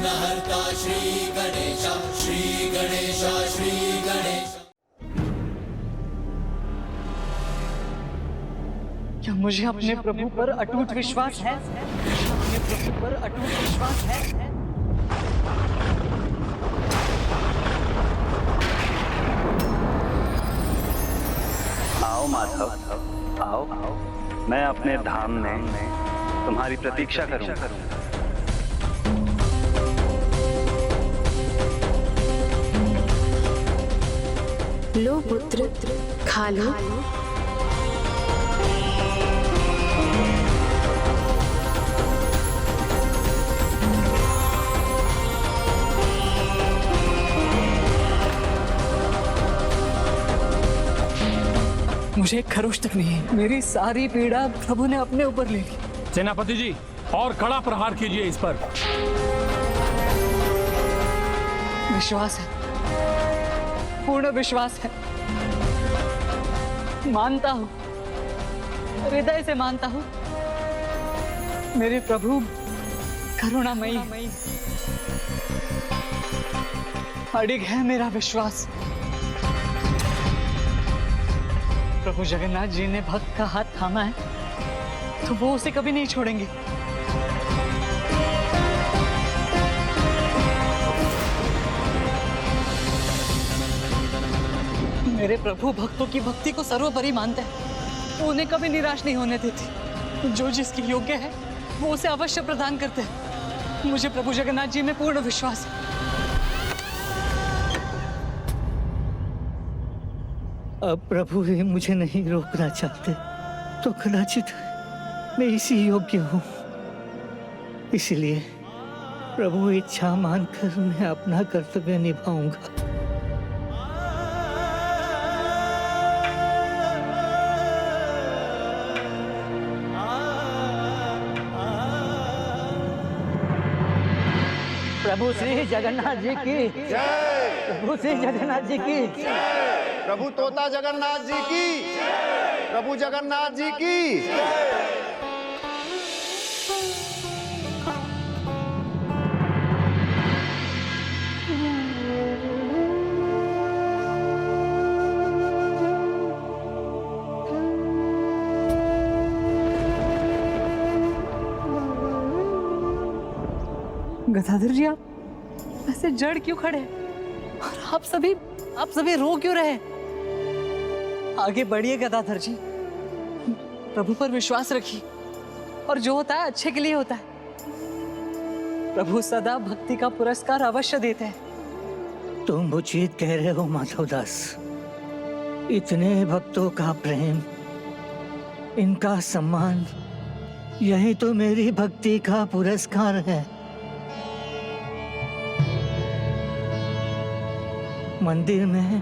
विघ्नहर्ता श्री गणेश, श्री गणेश, श्री गणेश। क्या मुझे अपने प्रभु पर अटूट विश्वास है? अपने प्रभु पर अटूट विश्वास है? आओ माधव, आओ। मैं अपने धाम में तुम्हारी प्रतीक्षा करूंगा। लो पुत्र, खा लो। मुझे एक खरोश तक नहीं है। मेरी सारी पीड़ा प्रभु ने अपने ऊपर ले ली। सेनापति जी, और कड़ा प्रहार कीजिए इस पर। विश्वास है, पूर्ण विश्वास है। मानता हूं, हृदय से मानता हूं, मेरे प्रभु करुणामयी। अडिग है मेरा विश्वास। प्रभु जगन्नाथ जी ने भक्त का हाथ थामा है तो वो उसे कभी नहीं छोड़ेंगे। मेरे प्रभु भक्तों की भक्ति को सर्वोपरि मानते हैं, वो उन्हें कभी निराश नहीं होने देते। जो जिसके योग्य है वो उसे अवश्य प्रदान करते हैं। मुझे प्रभु जगन्नाथ जी में पूर्ण विश्वास है। अब प्रभु ही मुझे नहीं रोकना चाहते तो कदाचित मैं इसी योग्य हूँ। इसलिए प्रभु इच्छा मानकर मैं अपना कर्तव्य निभाऊंगा। प्रभु श्री जगन्नाथ जी की जय। प्रभु श्री जगन्नाथ जी की जय। प्रभु तोता जगन्नाथ जी की, प्रभु जगन्नाथ जी की। गदाधर जी, आप ऐसे जड़ क्यों खड़े हैं? और आप सभी रो क्यों रहे? आगे बढ़िए गदाधर जी, प्रभु पर विश्वास रखिए और जो होता है अच्छे के लिए होता है। प्रभु सदा भक्ति का पुरस्कार अवश्य देते हैं। तुम उचित कह रहे हो माधवदास। इतने भक्तों का प्रेम, इनका सम्मान, यही तो मेरी भक्ति का पुरस्कार है। मंदिर में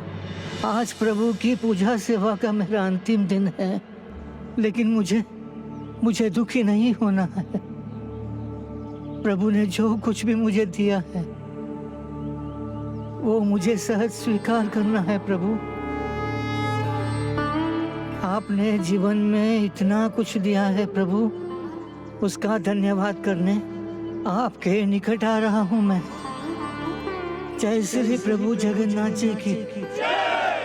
आज प्रभु की पूजा सेवा का मेरा अंतिम दिन है, लेकिन मुझे दुखी नहीं होना है। प्रभु ने जो कुछ भी मुझे दिया है वो मुझे सहज स्वीकार करना है। प्रभु, आपने जीवन में इतना कुछ दिया है प्रभु, उसका धन्यवाद करने आपके निकट आ रहा हूं मैं। जय श्री प्रभु जगन्नाथ जी की,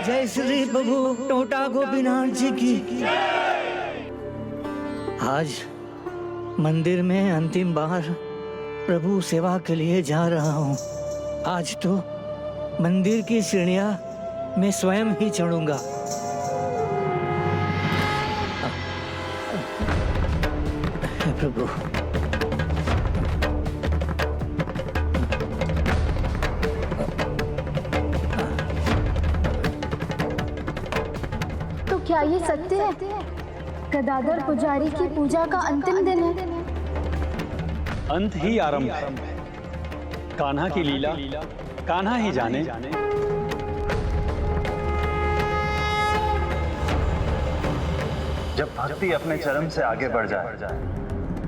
जय श्री प्रभु टोटा गोपीनाथ जी की। आज मंदिर में अंतिम बार प्रभु सेवा के लिए जा रहा हूँ। आज तो मंदिर की सीढ़ियाँ मैं स्वयं ही चढ़ूंगा। प्रभु, क्या ये सत्य है? गदाधर पुजारी की पूजा का अंतिम दिन है। अंत ही आरंभ है। कान्हा की लीला कान्हा ही जाने। जब भक्ति अपने चरम से आगे बढ़ जाए,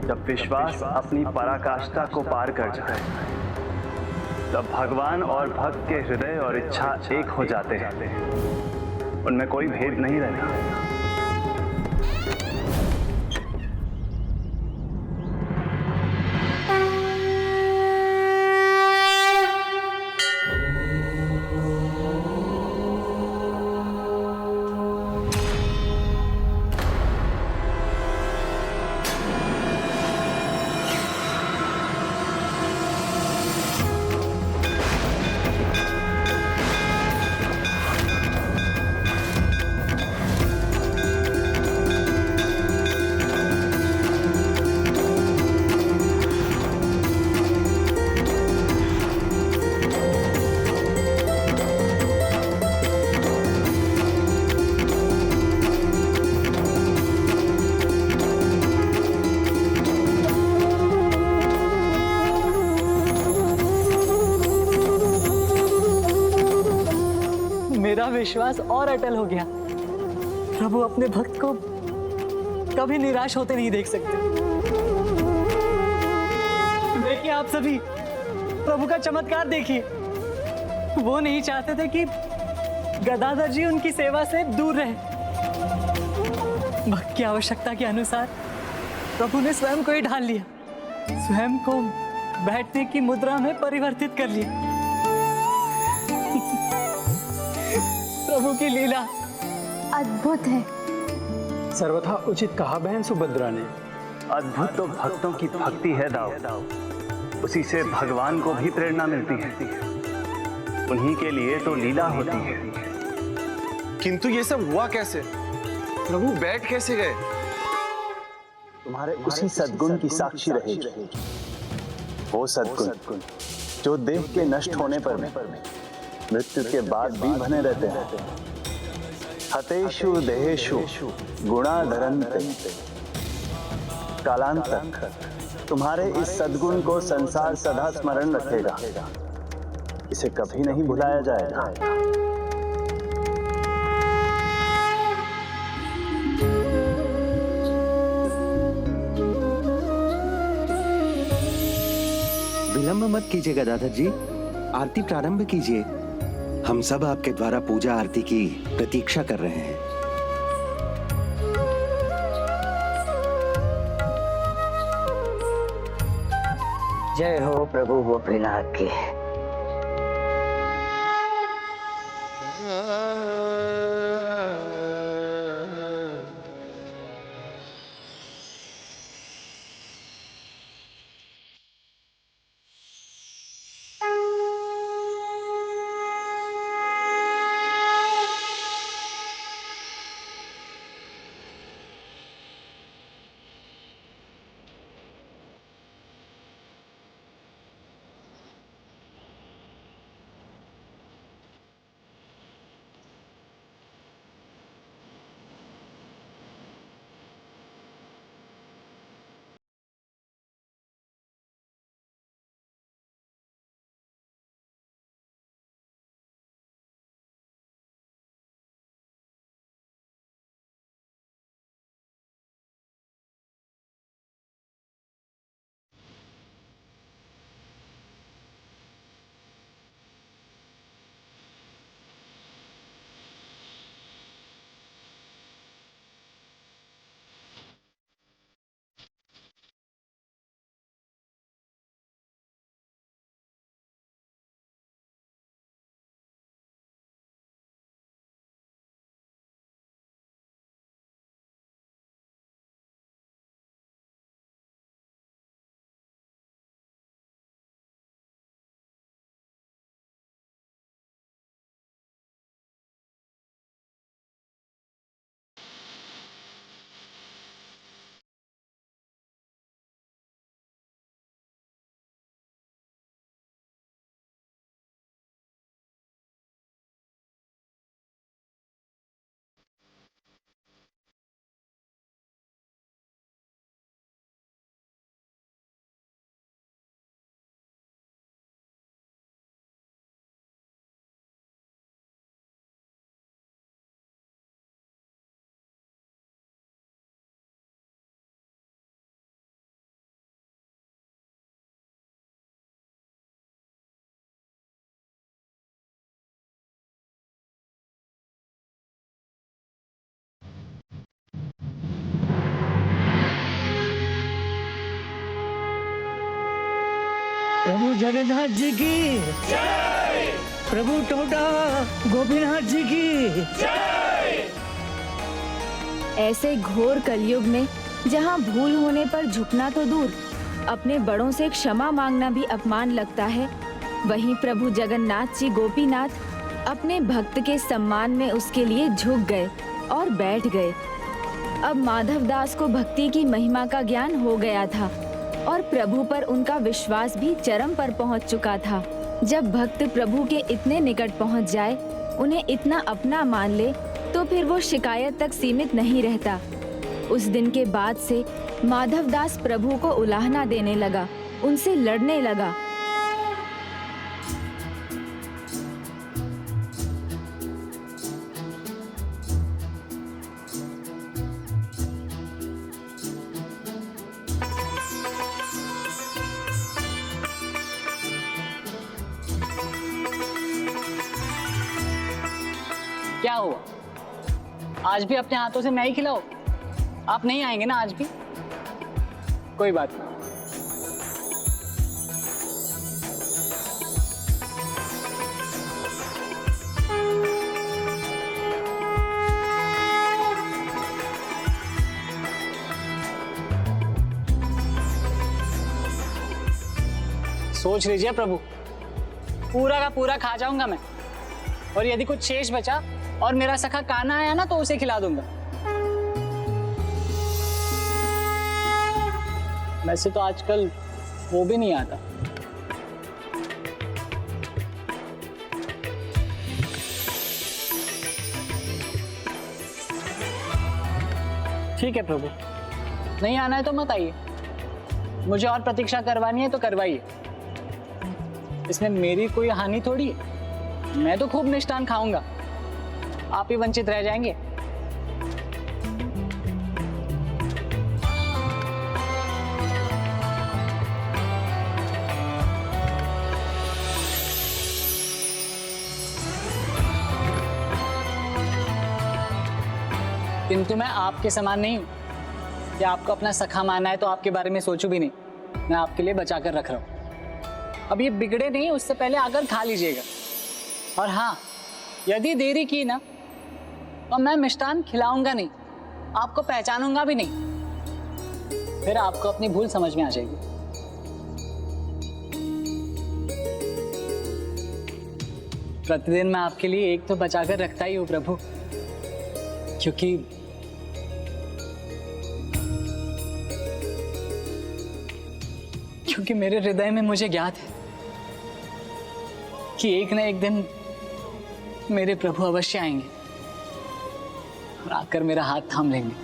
जब विश्वास अपनी पराकाष्ठा को पार कर जाए, तब भगवान और भक्त के हृदय और इच्छा एक हो जाते हैं। उनमें कोई भेद नहीं रहता। विश्वास और अटल हो गया। प्रभु अपने भक्त को कभी निराश होते नहीं देख सकते। देखिए आप सभी, प्रभु का चमत्कार देखिए। वो नहीं चाहते थे कि गदाधर जी उनकी सेवा से दूर रहे। भक्त की आवश्यकता के अनुसार प्रभु ने स्वयं को ही ढाल लिया, स्वयं को बैठने की मुद्रा में परिवर्तित कर लिया। प्रभु की लीला अद्भुत है। सर्वथा उचित कहा बहन सुभद्रा ने। अद्भुत तो भक्तों की भक्ति है दाऊ, उसी से भगवान को भी प्रेरणा मिलती है। उन्हीं के लिए तो लीला होती है। किंतु ये सब हुआ कैसे? प्रभु बैठ कैसे गए? तुम्हारे उसी सद्गुण की साक्षी रहेगी। वो सद्गुण जो देह के नष्ट होने पर मृत्यु के बाद भी बने रहते हैं। हतेषु देहेषु गुणाधरन्ते। कालांत तक तुम्हारे इस सद्गुण को संसार सदा स्मरण रखेगा। इसे कभी नहीं भुलाया जाएगा। विलंब मत कीजिए गदाधर जी, आरती प्रारंभ कीजिए। हम सब आपके द्वारा पूजा आरती की प्रतीक्षा कर रहे हैं। जय हो प्रभु गोपीनाथ की। प्रभु जगन्नाथ जी की जय। प्रभु टोटा गोपीनाथ जी की जय। ऐसे घोर कलयुग में जहाँ भूल होने पर झुकना तो दूर, अपने बड़ों से क्षमा मांगना भी अपमान लगता है, वहीं प्रभु जगन्नाथ जी गोपीनाथ अपने भक्त के सम्मान में उसके लिए झुक गए और बैठ गए। अब माधव दास को भक्ति की महिमा का ज्ञान हो गया था और प्रभु पर उनका विश्वास भी चरम पर पहुंच चुका था। जब भक्त प्रभु के इतने निकट पहुंच जाए, उन्हें इतना अपना मान ले, तो फिर वो शिकायत तक सीमित नहीं रहता। उस दिन के बाद से माधव दास प्रभु को उलाहना देने लगा, उनसे लड़ने लगा। क्या हुआ? आज भी अपने हाथों से मैं ही खिलाओ? आप नहीं आएंगे ना आज भी? कोई बात नहीं। सोच लीजिए प्रभु, पूरा का पूरा खा जाऊंगा मैं, और यदि कुछ शेष बचा और मेरा सखा कान्हा आया ना तो उसे खिला दूंगा। वैसे तो आजकल वो भी नहीं आता। ठीक है प्रभु, नहीं आना है तो मत आइए, मुझे और प्रतीक्षा करवानी है तो करवाइए, इसमें मेरी कोई हानि थोड़ी है। मैं तो खूब मिष्टान खाऊंगा, आप ही वंचित रह जाएंगे। किंतु मैं आपके समान नहीं हूं कि आपको अपना सखा माना है तो आपके बारे में सोचूं भी नहीं। मैं आपके लिए बचा कर रख रहा हूं। अब ये बिगड़े नहीं, उससे पहले आकर खा लीजिएगा। और हाँ, यदि देरी की ना तो मैं मिष्टान खिलाऊंगा नहीं, आपको पहचानूंगा भी नहीं, फिर आपको अपनी भूल समझ में आ जाएगी। प्रतिदिन मैं आपके लिए एक तो बचाकर रखता ही हूं प्रभु, क्योंकि मेरे हृदय में मुझे ज्ञात है कि एक न एक दिन मेरे प्रभु अवश्य आएंगे और आकर मेरा हाथ थाम लेंगे।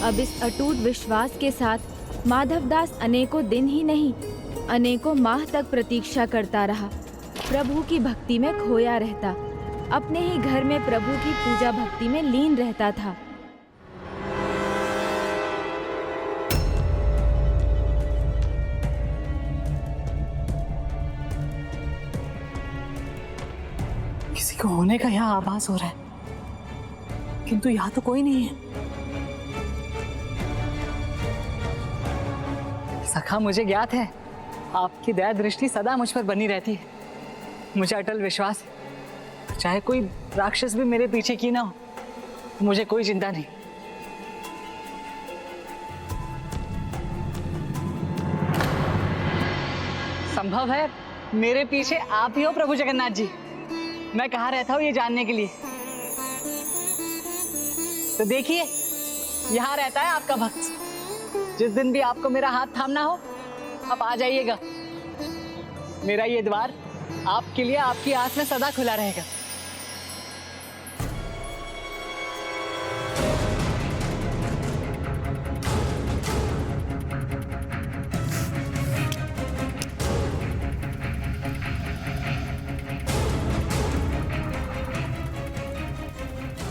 अब इस अटूट विश्वास के साथ माधवदास अनेकों दिन ही नहीं, अनेकों माह तक प्रतीक्षा करता रहा। प्रभु की भक्ति में खोया रहता, अपने ही घर में प्रभु की पूजा भक्ति में लीन रहता था। किसी को होने का यहाँ आभास हो रहा है, किंतु यहाँ तो कोई नहीं है। सखा, मुझे ज्ञात है आपकी दया दृष्टि सदा मुझ पर बनी रहती है। मुझे अटल विश्वास है, चाहे कोई राक्षस भी मेरे पीछे की ना हो, मुझे कोई चिंता नहीं। संभव है मेरे पीछे आप ही हो प्रभु जगन्नाथ जी। मैं कहाँ रहता हूँ ये जानने के लिए तो देखिए, यहाँ रहता है आपका भक्त। जिस दिन भी आपको मेरा हाथ थामना हो, आप आ जाइएगा। मेरा ये द्वार आपके लिए आपकी आस में सदा खुला रहेगा।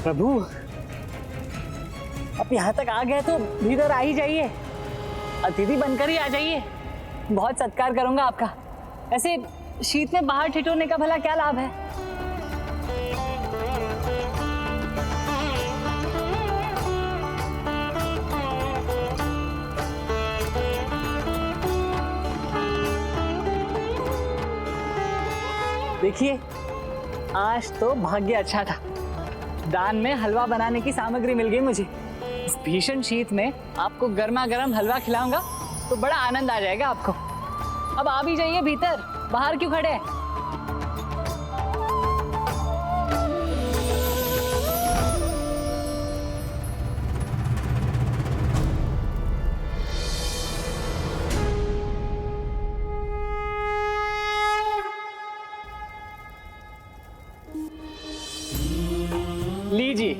प्रभु, अब यहाँ तक आ गए तो भीतर आ ही जाइए, अतिथि बनकर ही आ जाइए। बहुत सत्कार करूंगा आपका। ऐसे शीत में बाहर ठिठुरने का भला क्या लाभ है? देखिए, आज तो भाग्य अच्छा था, दान में हलवा बनाने की सामग्री मिल गई मुझे। इस भीषण शीत में आपको गर्मा गर्म हलवा खिलाऊंगा तो बड़ा आनंद आ जाएगा आपको। अब आ भी जाइए भीतर, बाहर क्यों खड़े हैं? लीजिए,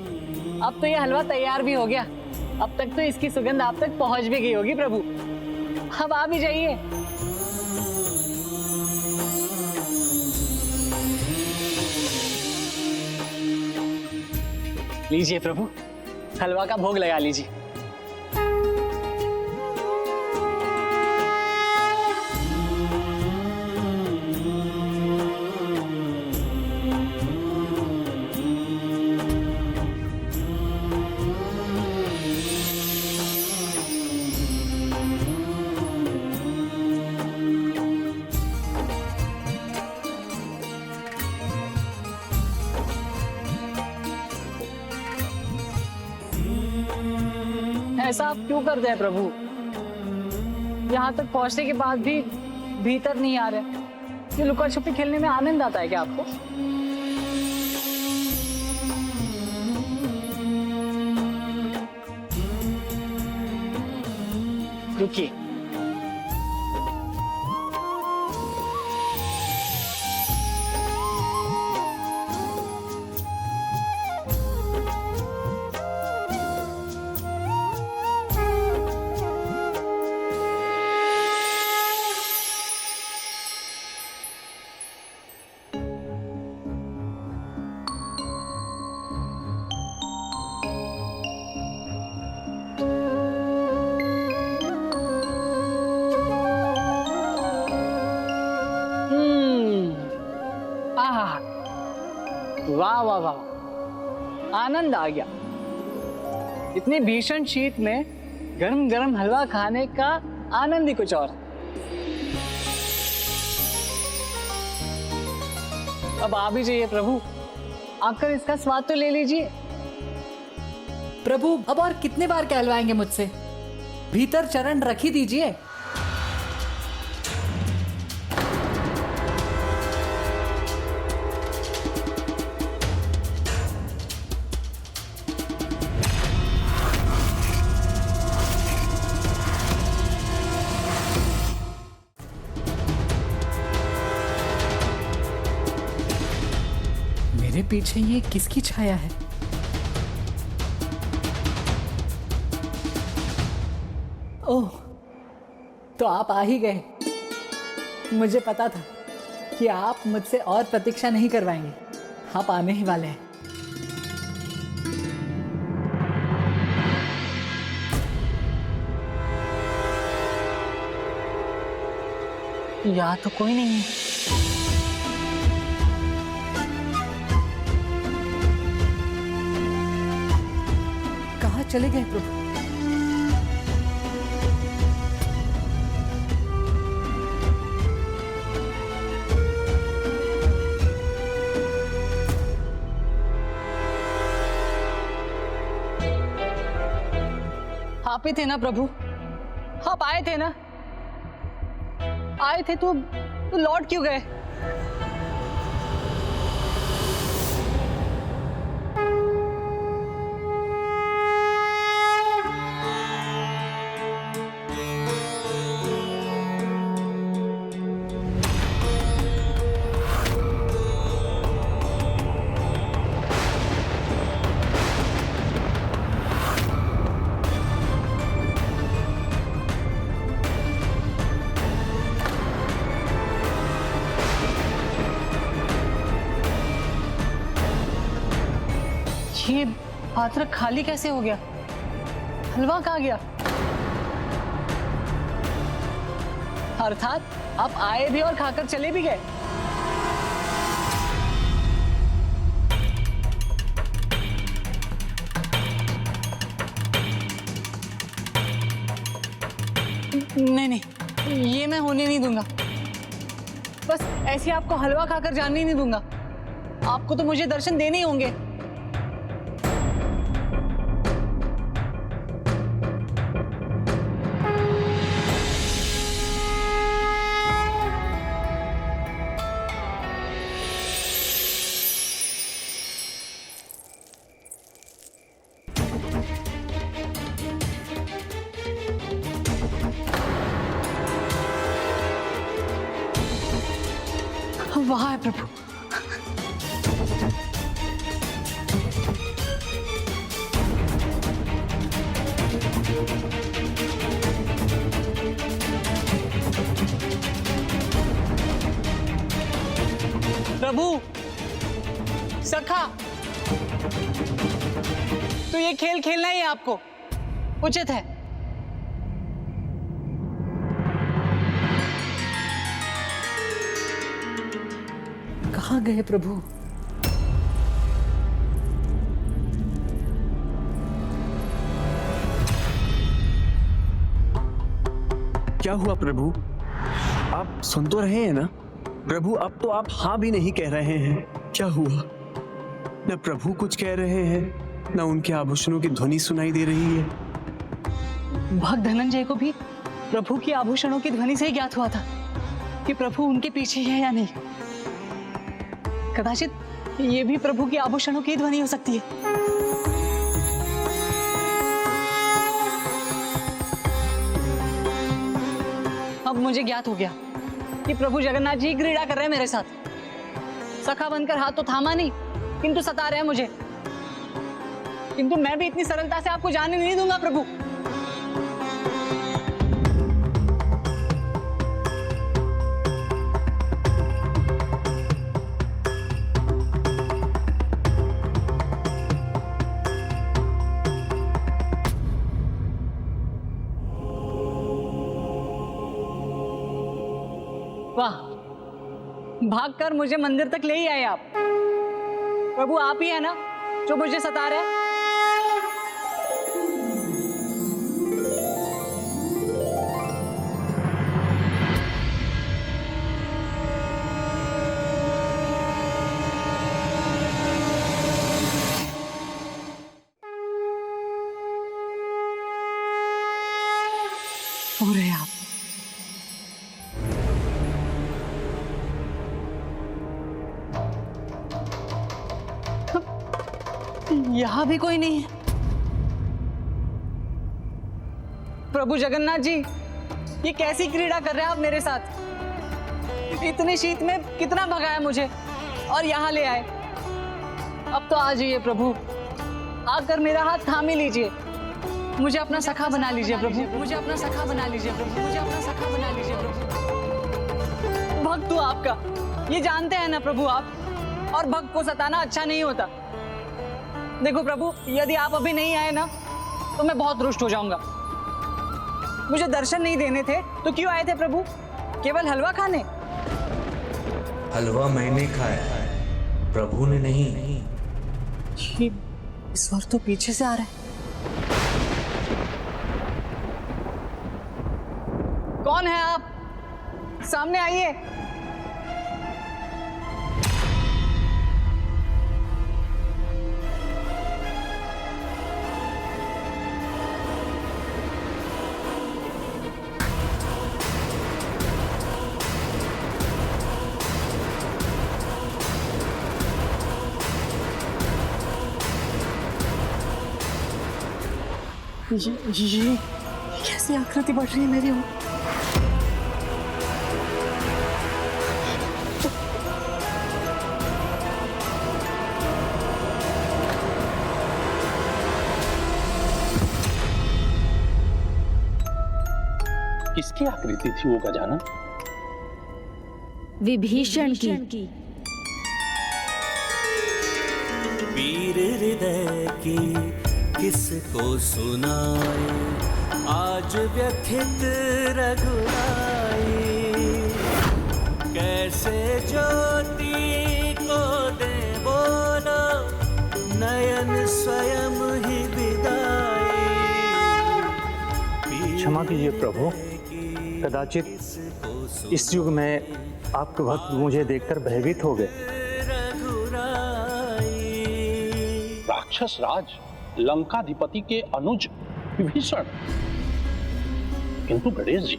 अब तो ये हलवा तैयार भी हो गया। अब तक तो इसकी सुगंध आप तक पहुंच भी गई होगी प्रभु। अब आ भी जाइए। लीजिए प्रभु, हलवा का भोग लगा लीजिए। ऐसा आप क्यों करते हैं प्रभु? यहाँ तक पहुंचने के बाद भी भीतर नहीं आ रहे। ये लुका छुपी खेलने में आनंद आता है क्या आपको? रुकिए, वाह वाह वाह, आनंद आ गया। इतनी भीषण शीत में गरम गरम हलवा खाने का आनंद ही कुछ और। अब आ भी जाइए प्रभु, आकर इसका स्वाद तो ले लीजिए। प्रभु अब और कितने बार कहलवाएंगे मुझसे? भीतर चरण रख ही दीजिए। मेरे पीछे ये किसकी छाया है? ओह, तो आप आ ही गए। मुझे पता था कि आप मुझसे और प्रतीक्षा नहीं करवाएंगे, आप आने ही वाले हैं। यहाँ तो कोई नहीं है। कहाँ चले गए प्रभु? आप ही थे ना प्रभु? आप आए थे ना? आए थे तो लौट क्यों गए? ये पात्र खाली कैसे हो गया? हलवा कहाँ गया? अर्थात आप आए भी और खाकर चले भी गए। नहीं नहीं, ये मैं होने नहीं दूंगा। बस ऐसे आपको हलवा खाकर जाने ही नहीं दूंगा। आपको तो मुझे दर्शन देने ही होंगे। वहाँ है प्रभु। प्रभु, सखा, तो ये खेल खेलना ही आपको उचित है। कहाँ गए प्रभु? क्या हुआ प्रभु? आप सुन तो रहे हैं ना? प्रभु अब तो आप हाँ भी नहीं कह रहे हैं। क्या हुआ? न प्रभु कुछ कह रहे हैं, न उनके आभूषणों की ध्वनि सुनाई दे रही है। भक्त धनंजय को भी प्रभु की आभूषणों की ध्वनि से ही ज्ञात हुआ था कि प्रभु उनके पीछे है या नहीं। कदाचित ये भी प्रभु की आभूषणों की ध्वनि हो सकती है। अब मुझे ज्ञात हो गया कि प्रभु जगन्नाथ जी क्रीड़ा कर रहे हैं मेरे साथ। सखा बनकर हाथ तो थामा नहीं, किंतु सता रहे हैं मुझे। किंतु मैं भी इतनी सरलता से आपको जाने नहीं दूंगा प्रभु। वाह, भागकर मुझे मंदिर तक ले ही आए आप। प्रभु आप ही है ना जो मुझे सता रहे हैं? हो रहे आप। यहां भी कोई नहीं है। प्रभु जगन्नाथ जी, ये कैसी क्रीड़ा कर रहे हैं आप मेरे साथ? इतने शीत में कितना भगाया मुझे और यहां ले आए। अब तो आ जाइए प्रभु, आकर मेरा हाथ थाम ही लीजिए। मुझे अपना सखा बना लीजिए प्रभु, मुझे अपना सखा बना लीजिए प्रभु, मुझे अपना सखा बना लीजिए प्रभु। भक्त हूं आपका, ये जानते हैं ना प्रभु आप, और भक्त को सताना अच्छा नहीं होता। देखो प्रभु, यदि आप अभी नहीं आए ना तो मैं बहुत रुष्ट हो जाऊंगा। मुझे दर्शन नहीं देने थे तो क्यों आए थे प्रभु? केवल हलवा खाने? हलवा मैंने खाया है, प्रभु ने नहीं। ये स्वर तो पीछे से आ रहा है। कौन है आप? सामने आइए। ये कैसी आकृति बढ़ रही है मेरी ओर? किसकी आकृति थी वो गजानन? विभीषण की। वीर हृदय की किसको सुनाए, आज व्यथित रघुराई। कैसे ज्योति को दे बोलो, नयन स्वयं ही विदाई। क्षमा कीजिए प्रभु, कदाचित इस युग में आपके भक्त मुझे देखकर भयभीत हो गए। राक्षस राज लंकाधिपति के अनुज विभीषण, किंतु गणेश जी,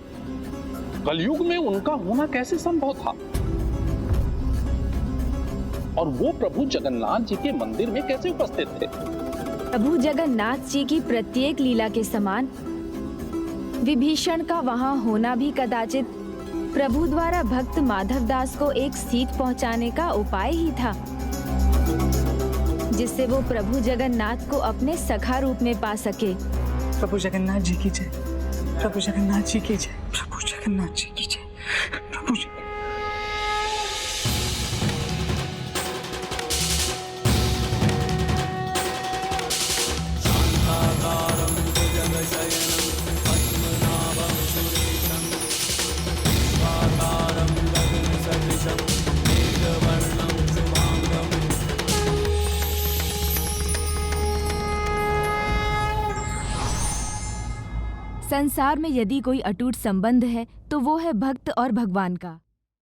कलयुग में उनका होना कैसे संभव था? और वो प्रभु जगन्नाथ जी के मंदिर में कैसे उपस्थित थे? प्रभु जगन्नाथ जी की प्रत्येक लीला के समान विभीषण का वहां होना भी कदाचित प्रभु द्वारा भक्त माधव दास को एक सीख पहुंचाने का उपाय ही था, जिससे वो प्रभु जगन्नाथ को अपने सखा रूप में पा सके। प्रभु जगन्नाथ जी की जय, प्रभु जगन्नाथ जी की जय, प्रभु जगन्नाथ जी की जय, प्रभु जी। संसार में यदि कोई अटूट संबंध है तो वो है भक्त और भगवान का।